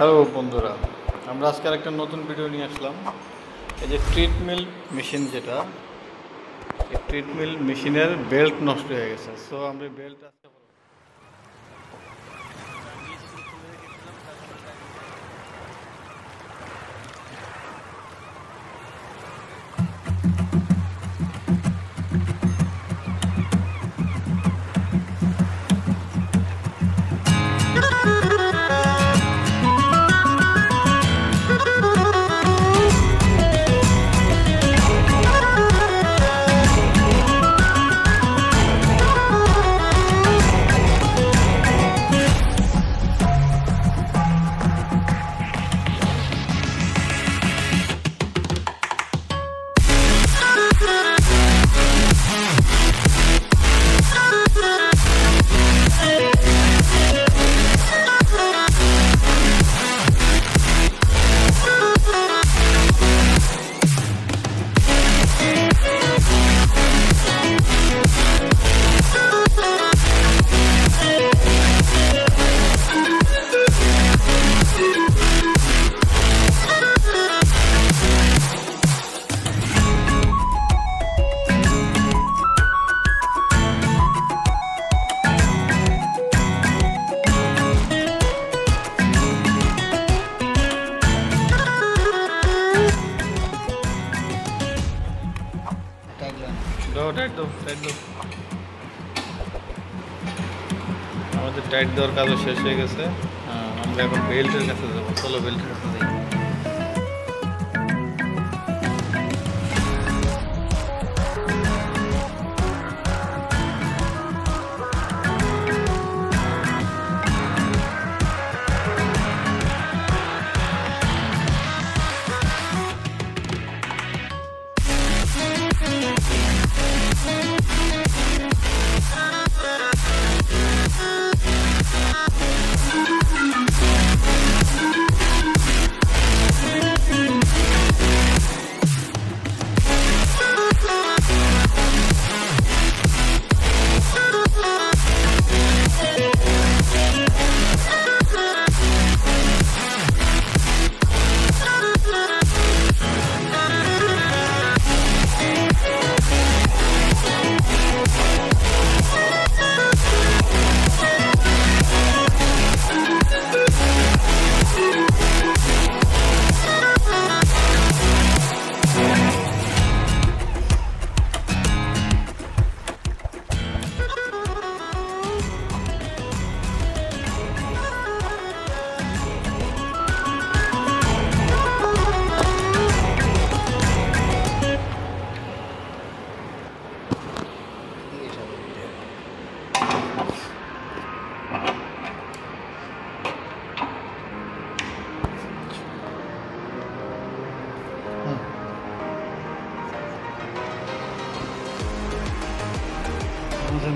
Hello বন্ধুরা, আমরা আজকে একটা নতুন ভিডিও নিয়ে আসলাম। এই যে ট্রেডমিল মেশিন, যেটা এই ট্রেডমিল মেশিনের বেল্ট নষ্ট হয়ে গেছে। সো আমরা বেল্ট আজকে আমাদের টাইট দেওয়ার কাজও শেষ হয়ে গেছে। আমরা এখন বেল্টের কাছে যাবো। চলো বেল্টের কাছে যাই।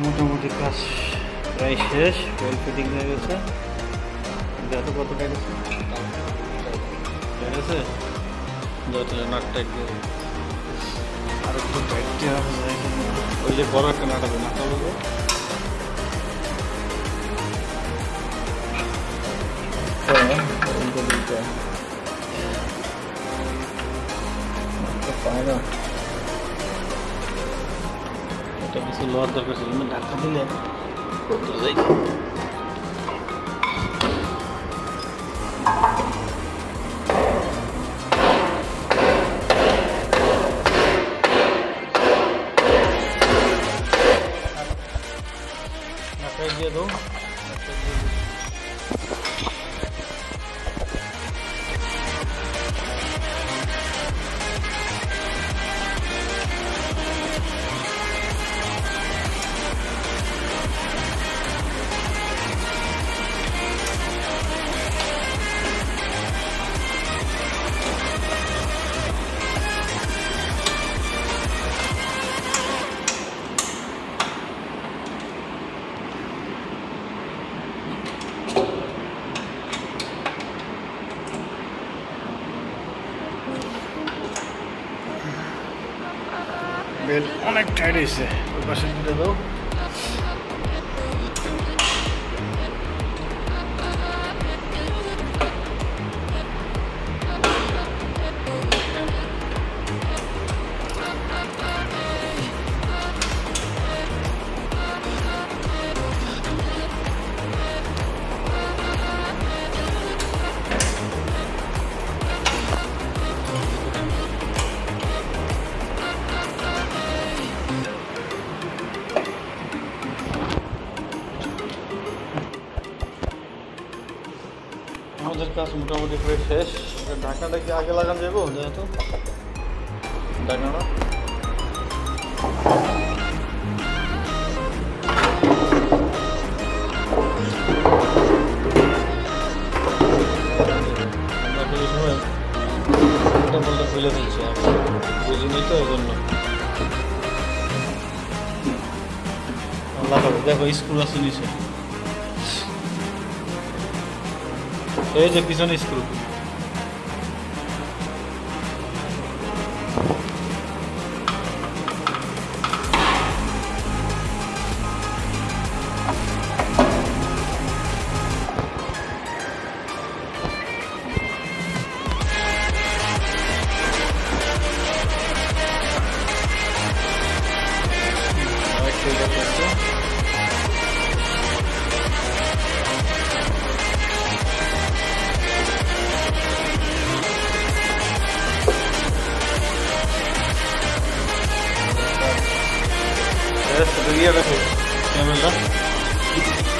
মোটামুটি কাজ প্রায় শেষ। বেল্ট ফিটিং হয়ে গেছে। দেখো কত টাইট আছে, ঠিক আছে। যত নাট টাইট দিয়ে আর একটু টাইট দেওয়া যায়। ওই যে বড় একটা নাট আছে, নাটটা বলবো পায় না। এটা কিছু লোয়ার দরকার ছিল না, ধাক্কা দিলে যাই। দিয়ে দাও। বেল্ট অনেক টাইট হয়েছে। ওই পাশে দিয়ে দাও। মোটামুটি প্রায় শেষ। ঢাকনাটা কি আগে লাগানো যাবো যেহেতু ঢাকনাটা বলতে খুলে ফেলছি, আমি বুঝিনি তো ওই জন্য লাগাবো। দেখো স্ক্রু আছে নিচে, এই যে পিছনে স্ক্রু।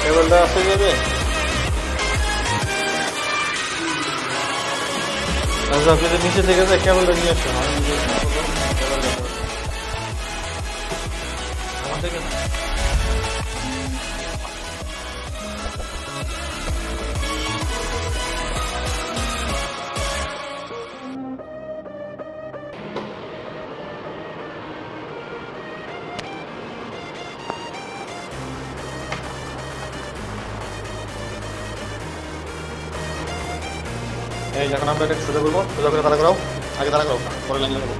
কেবলটা আসে যাবে। আচ্ছা আপনি তো নিচে থেকে যায় কেবলটা নিয়ে আসুন, আমার থেকে না। এই যখন আমরা এটা সোজা করবো, সোজা করে তারা করাও, আগে তারা করাও, পরে লাইন লাগাবো।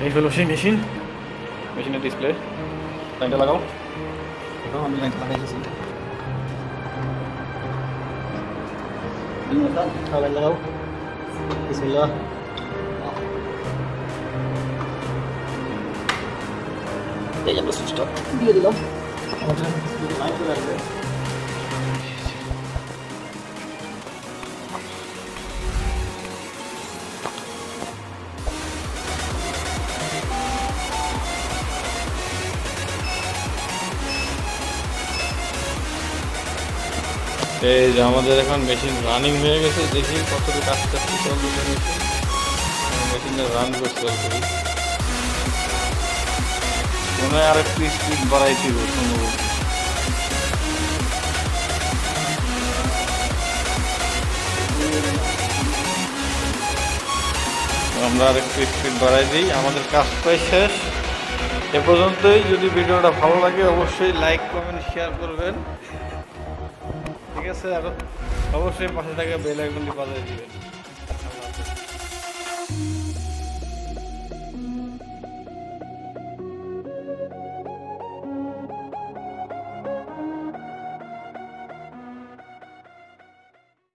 এই হলো সেই মেশিনের ডিসপ্লে। লাইনটা লাগাও, আমি লাইনটা লাগাইছি। লাইন লাগাও, বিসমিল্লাহ। এই আমরা সুইচটা দিয়ে দিলাম, আমাদের লাইন চলে আসবে। এই যে আমাদের এখন মেশিন রানিং হয়ে গেছে, দেখি কতটুকু কাজ করছে। মেশিনটা রান করতে পারি, মনে হয় আর একটু স্পিড বাড়াইছি সম্ভবত। আমরা আর একটু স্পিড বাড়াই দিই, আমাদের কাজটাই শেষ। এ পর্যন্তই। যদি ভিডিওটা ভালো লাগে অবশ্যই লাইক কমেন্ট শেয়ার করবেন, ঠিক আছে? আর অবশ্যই পাশে থাকা বেল আইকনটি বাজিয়ে দিবেন।